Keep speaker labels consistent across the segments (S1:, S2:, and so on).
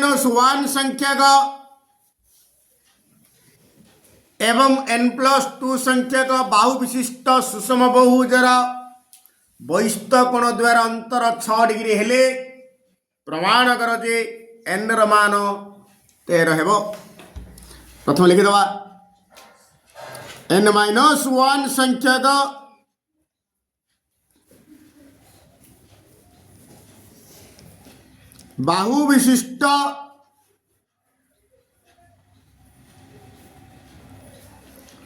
S1: -1 संख्यक एवं n+2 संख्यक बाहु विशिष्ट सुषम बहुभुजर बहिस्थ कोण द्वारा अंतर 6 डिग्री हेले प्रमाण कर जे n र मान 13 हेबो। प्रथम लिखिदवा n-1 संख्यक बाहु विशिष्ट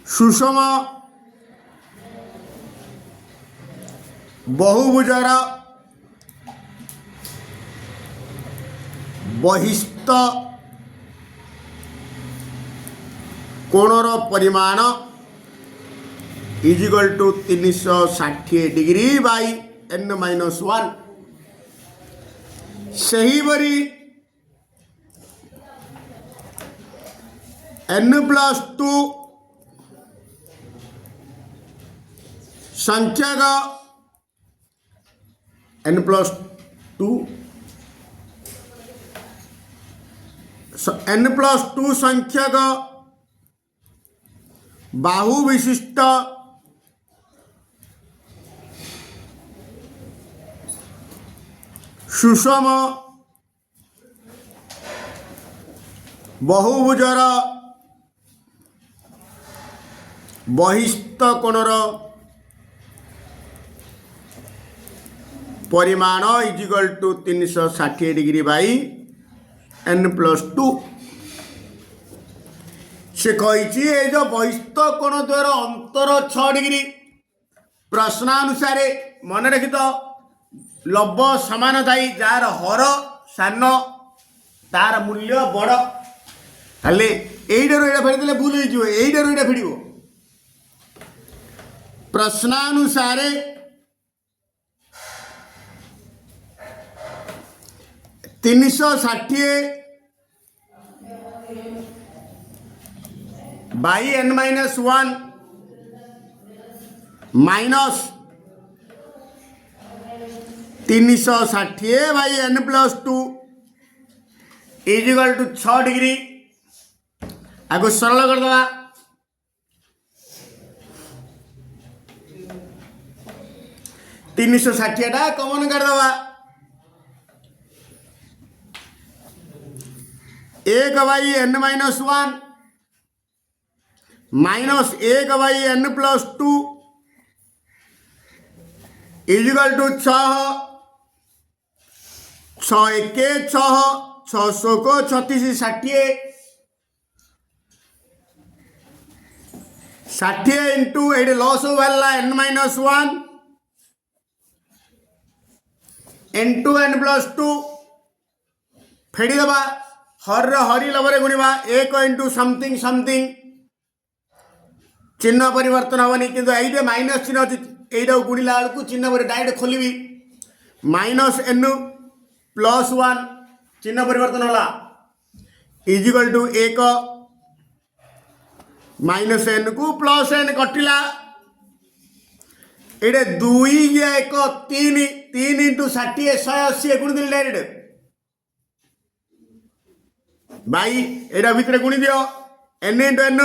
S1: सुषम बहुभुजर बहिस्थ कोणर परिमाण = 360 डिग्री बाई n-1। सही बरी n+2 संख्यक n+2 संख्यक बाहु विशिष्ट सुषम बहुभुजर बहिस्थ कोणर परिमाण = 360 डिग्री बाई n+2। से कही जो बहिस्थ कोण द्वारा अंतर 6 डिग्री प्रश्नानुसार मन रखी तो लब्ध समान थाई जार हर सान तार मूल्य बड़ हेले एइटार एटा फेड़ी भूल हो एइटार एटा फेड़ प्रश्नानुसार 360 by n-1 minus 360 by n+2 = 6 degree आगो सरल करदवा। 360 टा कमन करदवा 1 by n-1 minus 1 by n+2 = 6 6 1 6 600 को 36 60 इंटू ये लॉस वाला n-1 इंटू n+2 फेड़ी दबा हर हरी लबरे गुणवा 1 इंटू समथिंग समथिंग चिन्ह परिवर्तन हेनी कि ये माइनस चिन्ह अच्छी यहीटा गुणिला बेलू चिन्ह पर डायरेक्ट खोलि -n+1 चिन्ह परिवर्तन होला = 1 -n को +n कटिला ये 2 1 3 3 इंटू 60 180 गुणी दिल डायरेक्ट भाई एटा भितर गुणी दियो n into n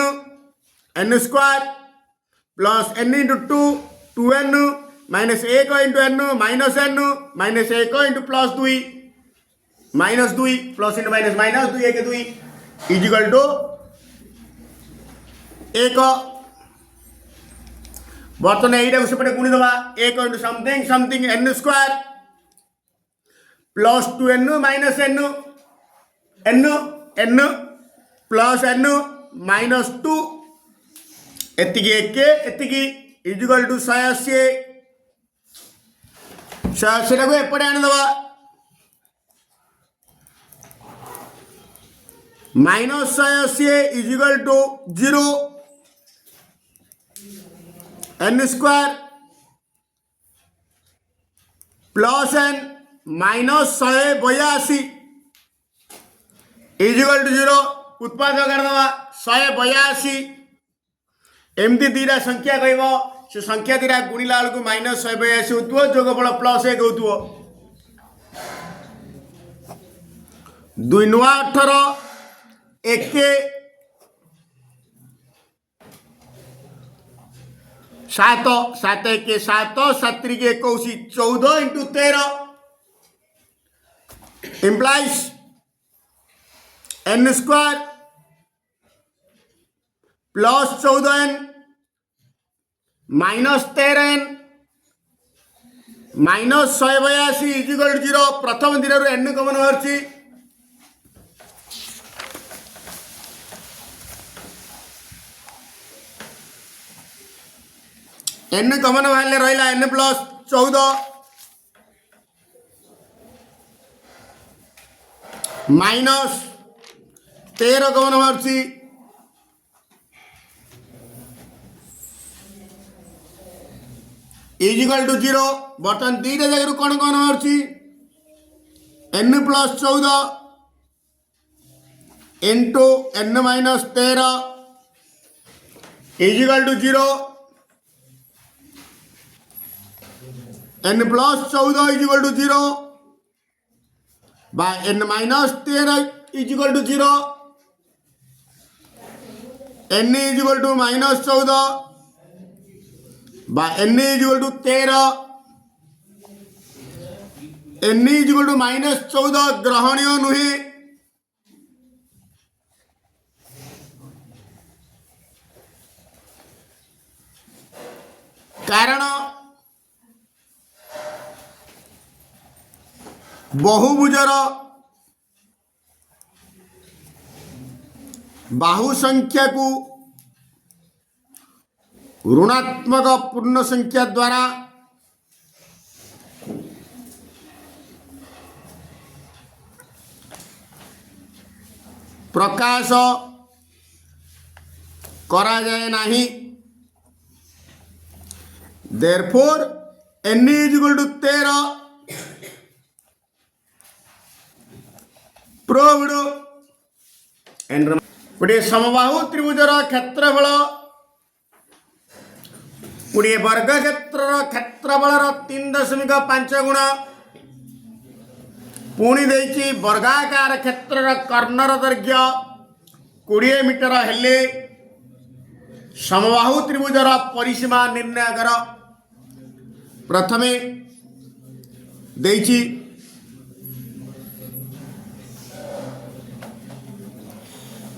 S1: n square plus n into 2 2n minus 1 into n minus n minus 1 into plus 2 minus 2 plus into minus minus 2 1 2 = 1 बर्तन यहीटा सेपटे गुणी दबा 1 into something something n square plus 2n minus n n n plus n minus 2 एतिकी 1 एतिकी = 180 180 को एपटे आनी दबा minus 180 = 0 n square plus n minus 182 = 0 उत्पाद करदवा 182 एमती दीटा संख्या कह से संख्या दीटा गुणिला बेलू माइनस 182 होथो जोगफल +1 होथो 2 नुआ 18 1 7 7 1 7 7 3 21 14 into 13 implies n square plus 14n minus 13n minus 182 is equal 0 प्रथम दिन n कमन बाहर n कमन बाहर रहा n प्लस 14 माइनस 13 कमन बाहर इजिकल टू 0 बर्तमान दीटा जगह कौन कौन बाहर n plus 14 into n minus 13 is equal to 0 n plus 14 is equal to 0 by n minus 13 is equal to 0 n is equal to minus 14 by n is equal to 13 n is equal to minus 14 ग्रहणीय नुहे कारण बहुभुजर बाहु संख्या को ऋणात्मक पूर्ण संख्या द्वारा प्रकाश करा जाए नहीं therefore n is equal to 13 proved गोटे समबाहु त्रिभुजर क्षेत्रफल गोटे वर्ग क्षेत्र क्षेत्रफल 3.5 गुण पुणी देछि वर्गाकार क्षेत्र कर्णर दैर्घ्य 20 मीटर हेले समबाहु त्रिभुजर परिसीमा निर्णय कर प्रथमे देछि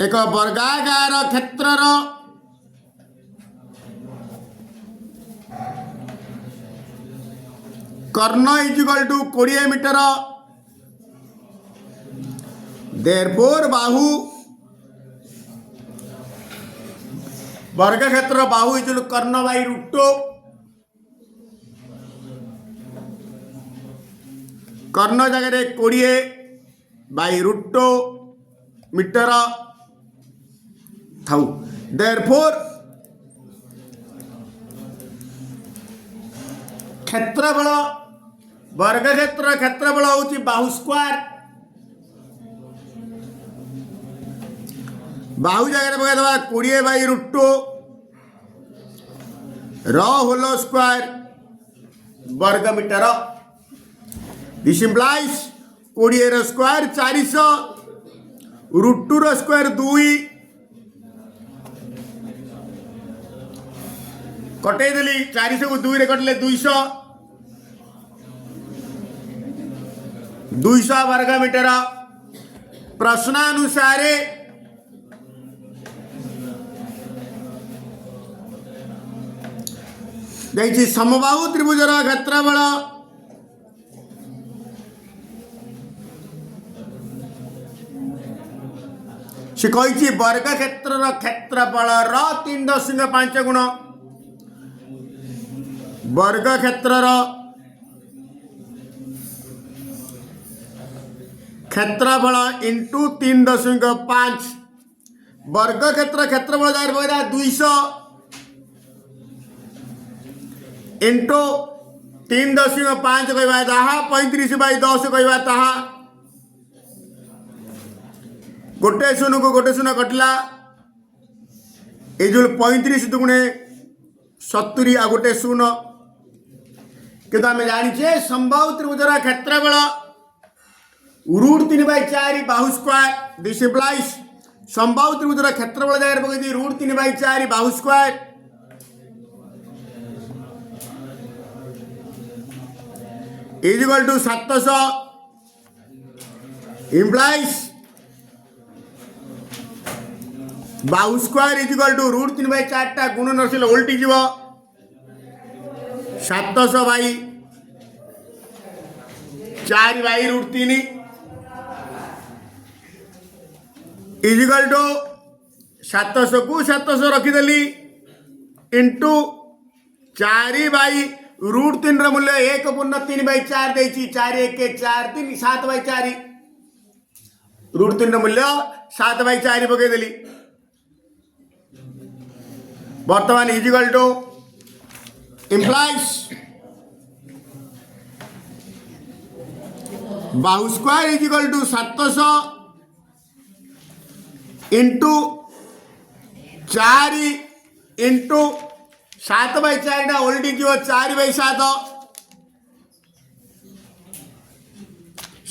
S1: एक वर्गाकार क्षेत्रर कर्ण is equal to 20 metre therefore बाहु वर्ग क्षेत्र बाहु इज कर्ण बाई √2 कर्ण जगह 20 बाई √2 मीटर थाउ देयरफॉर क्षेत्रफल वर्ग क्षेत्र क्षेत्रफल होची बाहु स्क्वायर बाहु जगह पकड़ दबा 20 बाई √2 होल स्क्वायर वर्ग मीटर दिस इंप्लाइज 20 रो स्क्वायर 400 √2 रो स्क्वायर 2 कटे देली 400 को 2 रे कटले 200 वर्ग मीटर प्रश्नानुसार देखिए समबाहु त्रिभुजर क्षेत्रफल से कही वर्ग क्षेत्र क्षेत्रफल 3.5 गुण वर्ग क्षेत्र क्षेत्रफल इंटू 3.5 वर्ग क्षेत्र क्षेत्रफल जाहिर 200 इंटू 3.5 कहवा ताहा 35/10 कहवा ताहा गोटे शून्य को गोटे शून्य कटला ये जो 35 दुगुणे 70 आ गोटे शून्य किंतु आम जाचे समबाहु त्रिभुजर क्षेत्रफल √3/4 बाहु स्क्वायर दिस इम्प्लाइज संभाव्य त्रिभुजर क्षेत्रफल जगह पकई √3/4 बाहु square is equal to 700 implies बाहु स्क्वायर इज इक्वल टू √3/4 टा गुण नरसिल ओल्टी जीव 700 by 4 by √3 is equal to 700 को 700 रखीदेली इंटू 4 बाई √3 मूल्य 1/3/4 देची 4 1 4 3 7/4 √3 मूल्य 7/4 पकईदेली बर्तमान इज इक्वल टू इम्प्लाइज बाहु square is equal to 700 into 4 into 7/4 टा ओल्टी जीव 4/7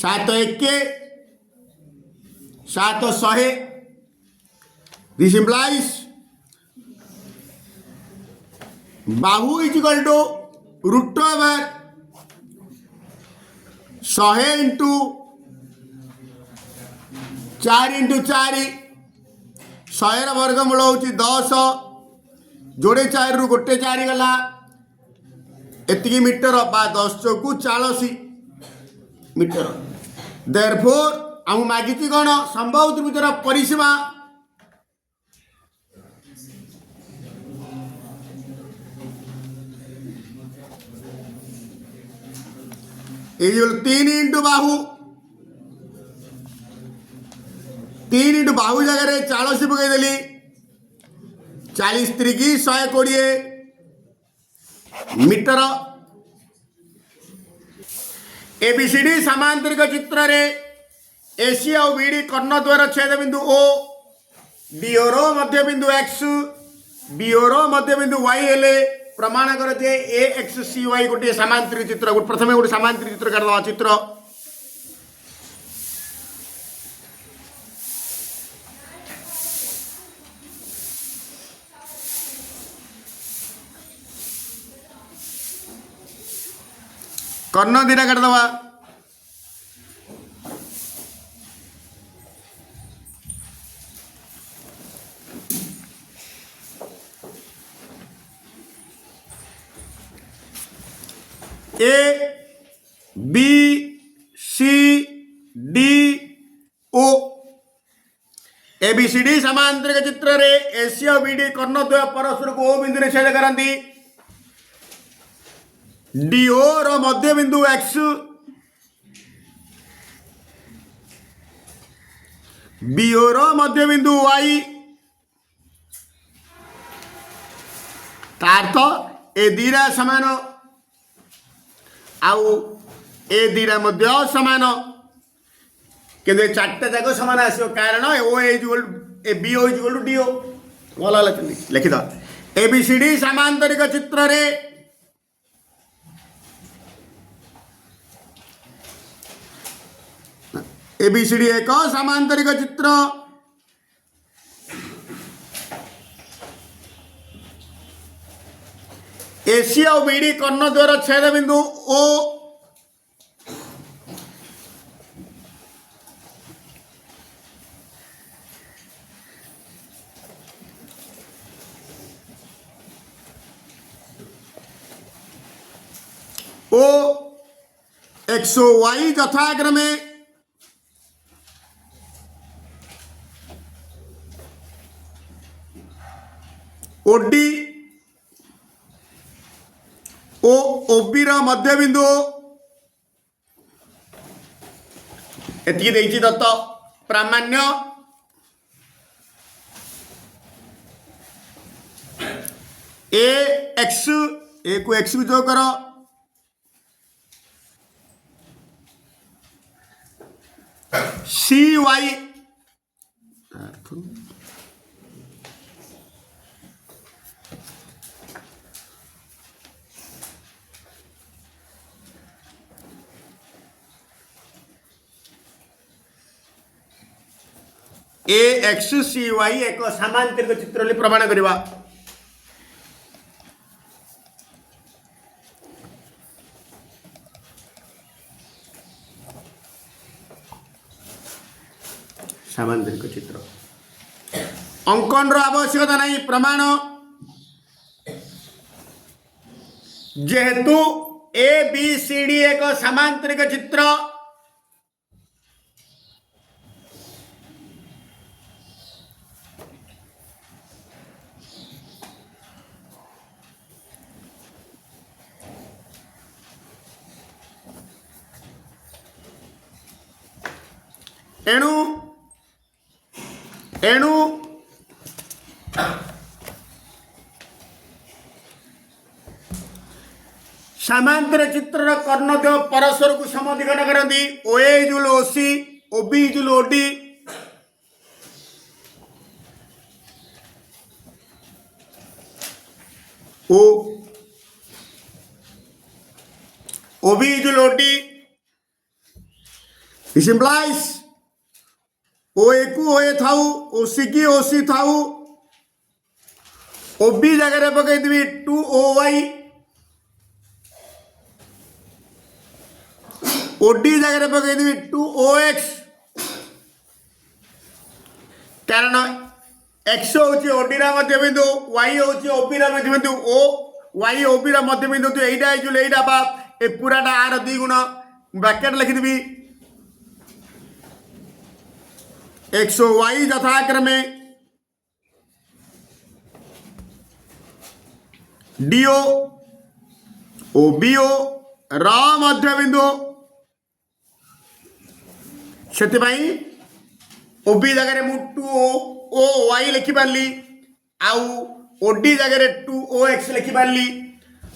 S1: 7 1 7 100 दिस इम्प्लाइज बाहु is equal to √100 into 4 into 4 100 वर्गमूल हूँ 10 जोड़े 4 रु गोटे 4 गला एति मीटर बा 10 चौकू 40 मीटर देयरफॉर आम मागिची कौन संभाव्य त्रिभुजर परिसीमा इज 3 इंटू बाहु 3 इंटू बाहु जगह 40 पकईदेली 40 3 120 मीटर एबीसीडी समांतरिक चित्र रे एसी और बीडी कर्ण द्वारा छेद बिंदु ओ डीओर मध्य बिंदु एक्स बीओर मध्य बिंदु वाई हेले प्रमाण कर जे ए एक्स सी वाई गोटे समांतरिक चित्र प्रथम गोटे समांतरिक चित्र कर चित्र कर्ण दीटा करदवा A B C D O ABCD समांतरिक चित्र रे एसी और बीडी कर्ण द्वय परस्पर को ओ बिंदु रे छेद करंती डीओ रो मध्य बिंदु एक्स बीओ रो मध्य बिंदु वाई तार तो ए दीरा समान आउ ए दीरा मध्य समान किंतु चार्टा जाक समान आसो कारण O is A B O is to D O भल लिखिद एबीसीडी समांतरिक चित्र रे एबीसीडी एक समांतरिक चित्र एसी और बीडी कर्ण द्वारा छेद बिंदु ओ ओ एक्स वाई यथाक्रमे ओडी ओ ओबी मध्य बिंदु एति देछि दत्त प्रामाण्य ए एक्स ए को एक्स को जो कर सी वाई ए एक्स सी वाई एक सामांतरिक चित्र बोली प्रमाण करवा। सामांतरिक चित्र अंकन आवश्यकता नहीं प्रमाण जेहेतु ए बी सी डी एक सामांतरिक चित्र एणु एणु समांतर चित्र कर्णदेव परस्पर को समधिकरण करती ओए जुल ओसी ओबी जुल ओडी ओ ओबी जुल ओडी इट इंप्लाइज ओए को ओए थाऊ ओसी की ओसी थाऊ ओबी जगह पकईदेवी 2 OY ओडी जगह पकईदेवी 2 OX कारण एक्स हूँ ओडी मध्यबिंदु वाई हूँ ओबी मध्यबिंदु ओ वाई ओबी मध्यबिंदु तो यहीटा यहीटा बा ए पूराटा आर 2 गुण bracket लिखिदेवी x Y यथाक्रमे do OBO र मध्यबिंदु से ओबी जगह मु 2 OY लिखिपारि आउ ओडी जगह 2 OX लिखिपारि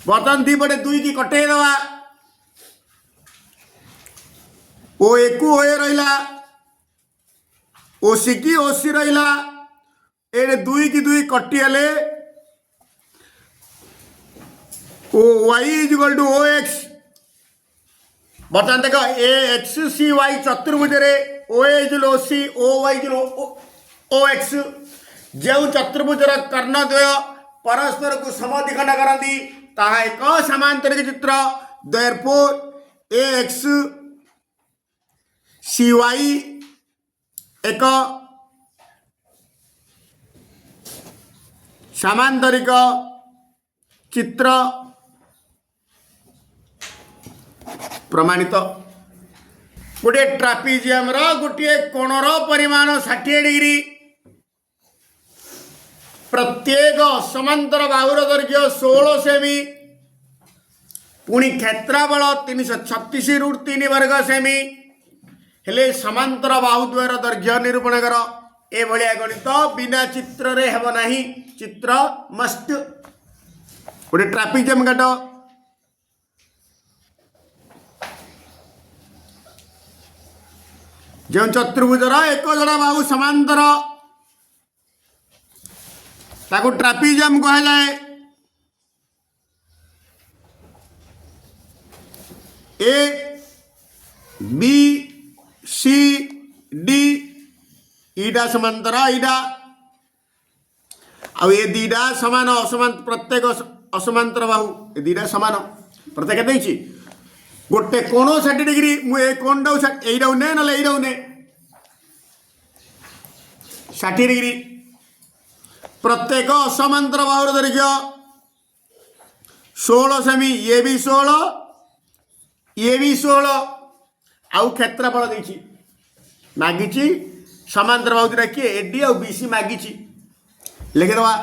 S1: बर्तमान दीपटे 2 की कटे दवा ओ एक ओए रहा ओसी की ओसी रहा ये 2 की 2 कटिगले O Y is equal to O X बर्तमान देख ए एक्स सी वाई चतुर्भुज ओ इजुल ओ सी ओ वाई इजुल ओ एक्स जो चतुर्भुजर कर्णद्वय परस्पर को समधिखंड करती ताहा एक समांतरिक चित्र देयरफॉर ए एक्स सी वाई एक समांतरिक चित्र प्रमाणित गोटे ट्रापिजियम गोटे कोणर परिमाण 60 डिग्री प्रत्येक समांतर बाहुर दैर्घ्य 16 सेमी पुणी क्षेत्रफल 336 √ 3 वर्ग सेमी हेले समांतर बाहुद्वयर दैर्घ्य निरूपण कर ए भलिया गणित बिना चित्र रे हेब नाही चित्र मस्ट गोटे ट्रापिजियम काट जो चतुर्भुजर एक जड़ा बाहु समांतर ताको ट्रापिजियम कह जाए ए बी सी डी ईटा समांतर ईटा आ ये दीटा समान असमान प्रत्येक असमांतर बाहु ये दीटा समान प्रत्येक देछि गोटे कोण 60 डिग्री मुझे कोण यहीटा ने ना यहीटा ने 60 डिग्री प्रत्येक असमांतर बाहुर दैर्घ्य 16 सेमी ये भी 16 ये भी 16 आउ क्षेत्रफल देखी मागिची समांतर बाहु दिटा किए एडी आ बीसी मागिची लिखिदवा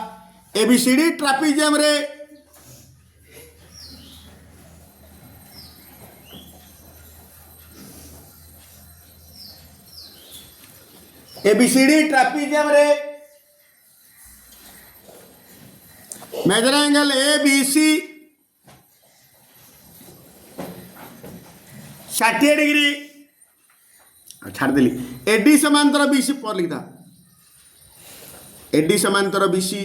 S1: एबीसीडी ट्रापिजियम रे एबीसीडी ट्रापिजियम रे measure angle A B C 60 degree छाड़ देली एडी समांतर बीसी पर लिखा एडी समांतर बीसी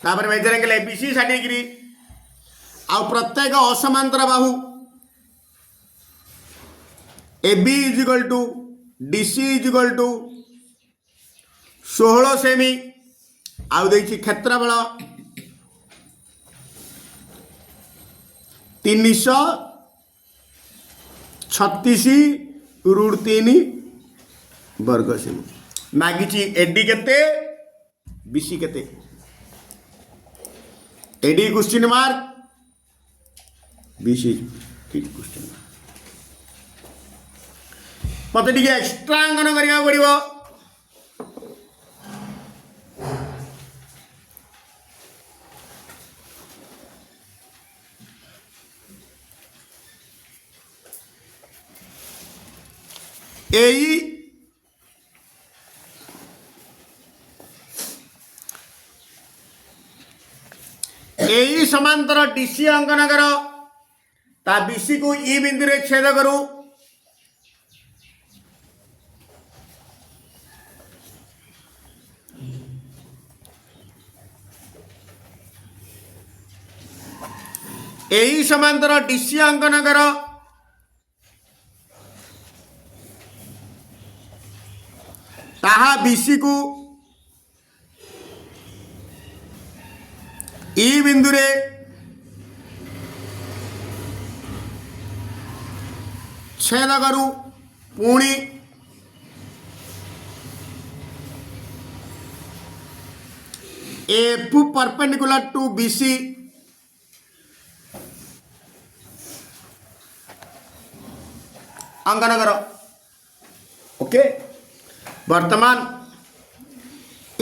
S1: तापर major angle A B C 60 degree आ प्रत्येक असमांतर बाहु A B is equal to D C is equal to 16 cm आउ देछि क्षेत्रफल 336 √3 वर्ग सेमी मागिछि एडी केते बीसी केते एडी क्वेश्चन मार्क बीसी ठीक क्वेश्चन मत टिके एक्स्ट्रा अंकन करिया पड़िबो एई समांतर डीसी अंकन कर ता बीसी को ई बिंदु रे छेद करू एई समांतर डीसी अंकन कर ताहा बीसी को ई बिंदु रे छेद करू पुणी एफ परपेंडिकुलर टू बीसी अंकन कर ओके वर्तमान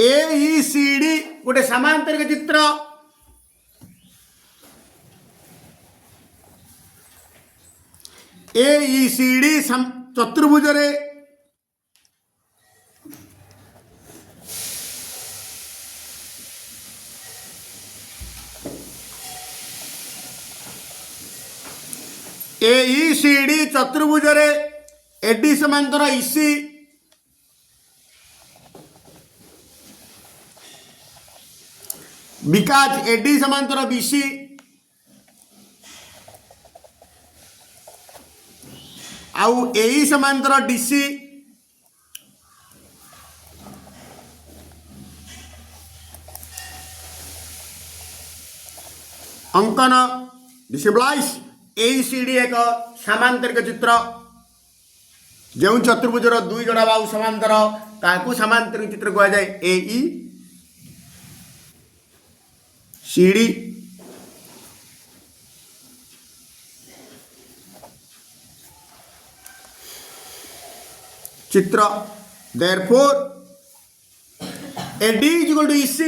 S1: AECD गोटे समांतरिक चित्र AECD चतुर्भुज रे AECD चतुर्भुज रे एडी समांतर इसी बिकाज एडी समांतर बीसी आउ एई समांतर डीसी अंकन डिसिब्लाइज AECD एक समांतरिक चित्र जो चतुर्भुजर दुई जड़ा बाहु समांतर ताकू समांतरिक चित्र कह जाए AECD चित्र therefore AD is equal to EC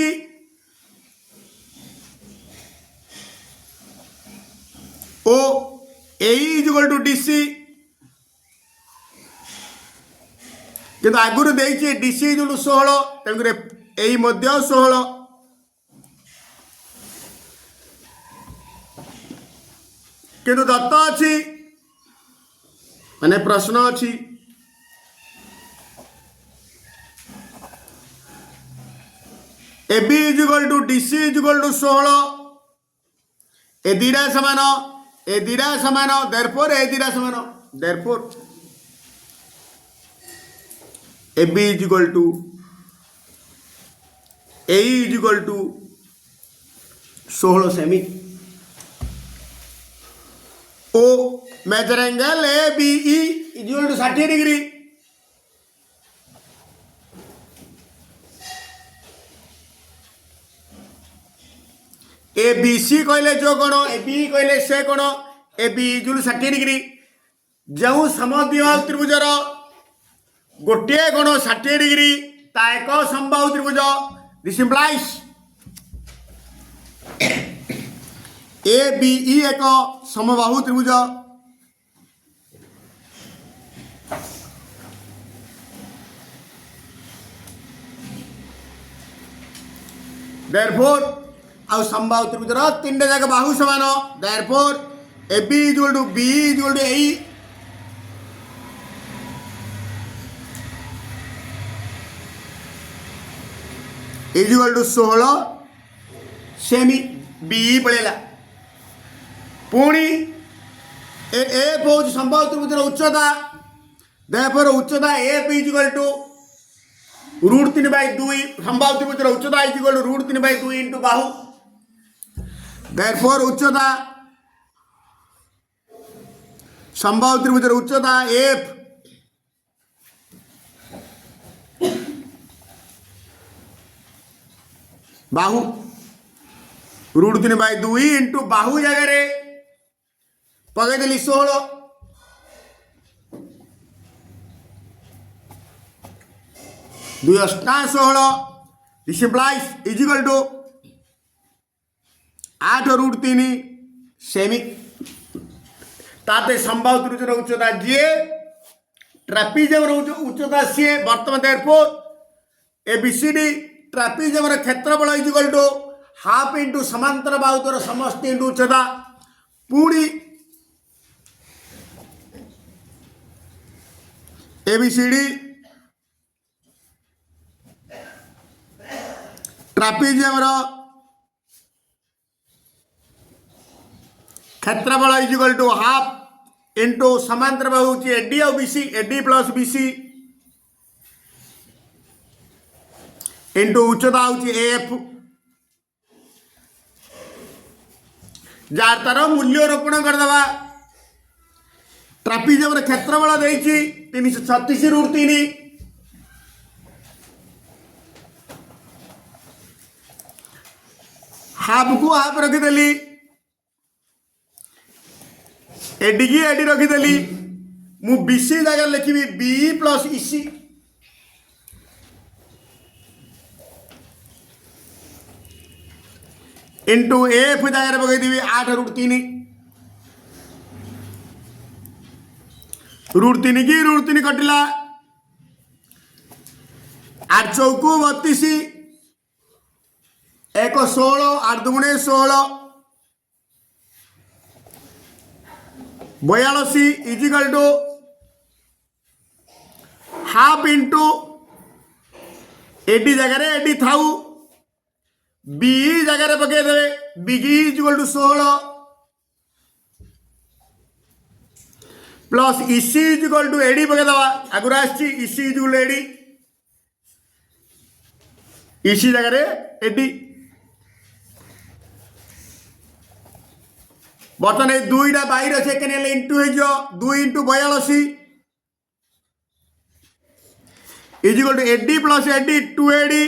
S1: O AE is equal to DC किंतु आगुरी देखिए DC जो 16 तेणुकर AE मध्य 16 किंतु दत्त अच्छी माने प्रश्न अच्छी AB is equal to DC is equal to 16 ए दीरा समान therefore ए दीरा समान therefore AB is equal to AE is equal to 16 सेमी O measure angle ABE is equal to 60 degree ABC कहले जो कोण AB कहले से कोण AB इजुल 60 डिग्री जो समद्विबाहु त्रिभुजर गोटे कोण 60 डिग्री ता एक समबाहु त्रिभुज दिस इंप्लाइज ABE एक समबाहु त्रिभुज therefore आउ समबाहु त्रिभुजर तीन जाक बाहु समान therefore AB is equal to BE is equal to AE is equal to 16 semi BE पड़ेगा पुणी F हूँ समबाहु त्रिभुजर उच्चता therefore उच्चता F is equal to √3/2 संभाव्य त्रिभुजर उच्चता इज इक्वल टू √3/2 इंटू बाहु। देयरफॉर उच्चता संभाव्य त्रिभुजर उच्चता एफ बाहु √3/2 इंटू बाहु जगह पकईदेली 16 2 अष्टा 16 दिस इम्प्लाइज इज इक्वल टू 8√3 सेमी ताते संभाव्य त्रिभुजर उच्चता जी ट्रापिजियम उच्चता सी बर्तमान देयरफॉर एबीसीडी ट्रापिजियम क्षेत्रफल is equal to half into समांतर बाहुतर समष्टि इंटू उच्चता पुणी एबीसीडी ट्रापिजियम क्षेत्रफल is equal to half into समांतर बाहु एडी और BC AD plus BC into उच्चता हूँ एफ जार तार मूल्य रोपण करदे ट्रापिजियम क्षेत्रफल देती 336√3 हाफ को हाफ रखीदेली एडी की एडी रखीदेली मु बीसी जगह लिखी B plus EC into F जगह पकईदेवी 8√3 √3 की √3 कटिला 8 चौकू 32 1 16 8 दुगुणे 16 42 is equal to half into AD जगह एडी थाऊ बी जगह पकईदे बिगी is equal to 16 plus EC is equal to AD पकईदवा आगुरी आसी इसी इज इक्वल एडी इसी जगह एडी बर्तमान ये दुईटा बाहर सेकेंड इंटू हो 2 into 42 is equal to AD plus AD 2 AD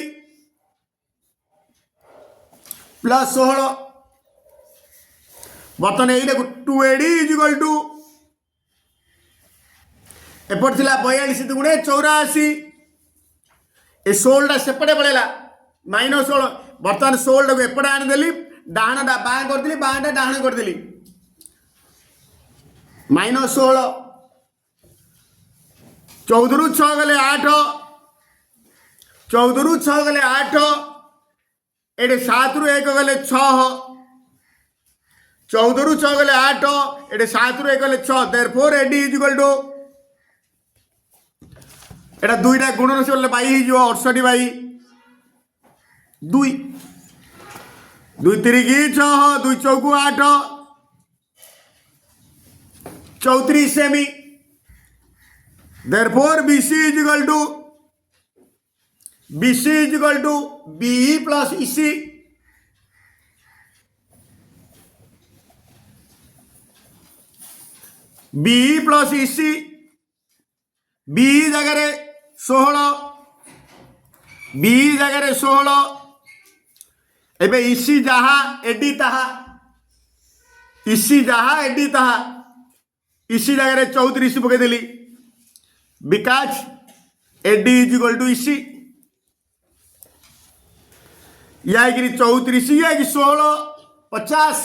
S1: plus 16 बर्तमान ये 2 एडी इज इक्वल टू एपट थिला 42 दुगुणे 84 ए 16 सेपटे पड़ेगा -16 बर्तमान 16 को एपटे आनीदेली डाणा बाँ करदेली बाँटा डाण करदेली -16 14 ରୁ 6 गले 8 14 ରୁ 6 गले 8 एटे 7 ରୁ 1 गले 6 14 ରୁ 6 गले 8 एटे 7 ରୁ 1 गले 6 therefore AD is equal to एटा दुईटा गुणन से बोले बाई हो 68 बाई 2 2 3 की 6 2 चौकू 8 34 सेमी therefore BC is equal to B plus EC B plus EC B जगह 16 बी जगह 16 एबे इसी जहा एडी ताहा इसी जहा एडी ताहा इसी जगह 34 पकईदेली because AD is equal to इसी या 34 या 16 50